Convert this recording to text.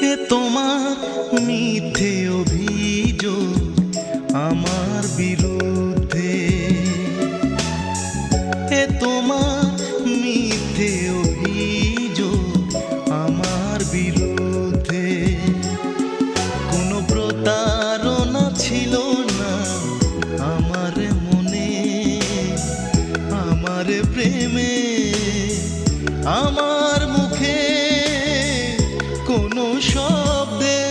এ তোমার মিথ্যে অভিযোগ আমার বিরুদ্ধে, এ তোমার মিথ্যে অভিযোগ আমার বিরুদ্ধে। কোনো প্রতারণা ছিল না আমার মনে, আমার প্রেমে, আমার মুখে কোনো শব্দে